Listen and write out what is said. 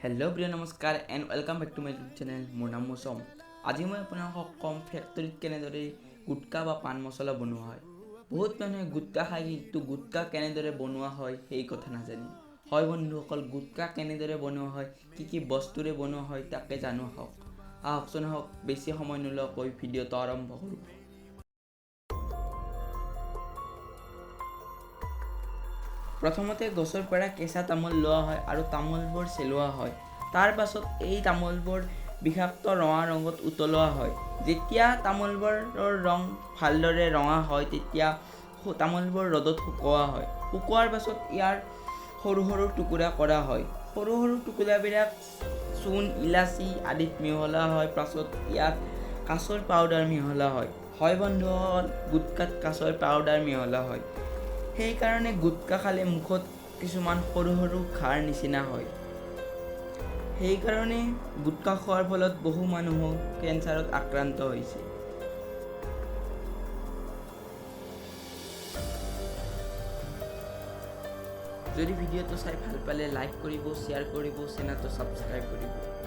Hello' প্ৰিয় নমস্কাৰ and welcome back to my YouTube channel. মোৰ নাম মৌচম। আজি মই আপোনালোকক কম ফেক্টৰীত কেনেদৰে গুটকা বা পাণ মছলা বনোৱা হয়। বহুত মানুহে গুটকা খায়, কিন্তু গুটকা কেনেদৰে বনোৱা হয় সেই কথা নাজানে। হয় বন্ধুসকল, গুটকা কেনেদৰে বনোৱা হয়, কি বস্তুৰে বনোৱা হয় তাকে জানো আহক। আহকচোন আহক, বেছি সময় নোলোৱাকৈ ভিডিঅ'টো আৰম্ভ কৰোঁ। প্ৰথমতে গছৰ পৰা কেঁচা তামোল লোৱা হয় আৰু তামোলবোৰ চেলোৱা হয়। তাৰ পাছত এই তামোলবোৰ বিষাক্ত ৰঙা ৰঙত উতলোৱা হয়। যেতিয়া তামোলবোৰৰ ৰং ভালদৰে ৰঙা হয়, তেতিয়া তামোলবোৰ ৰ'দত শুকোৱা হয়। শুকোৱাৰ পাছত ইয়াৰ সৰু সৰু টুকুৰা কৰা হয়। সৰু সৰু টুকুৰাবিলাক চূণ, ইলাচি আদিত মিহলোৱা হয়। পাছত ইয়াত কাছৰ পাউডাৰ মিহলোৱা হয়। হয় বন্ধুসকল, গুটকাত কাছৰ পাউডাৰ মিহলোৱা হয়। সেইকাৰণে গুটকা খালে মুখত কিছুমান সৰু সৰু ঘাঁৰ নিচিনা হয়। সেইকাৰণে গুটকা খোৱাৰ ফলত বহু মানুহ কেঞ্চাৰত আক্ৰান্ত হৈছে। যদি ভিডিঅ'টো চাই ভাল পালে লাইক কৰিব, শ্বেয়াৰ কৰিব, চেনেলটো ছাবস্ক্ৰাইব কৰিব।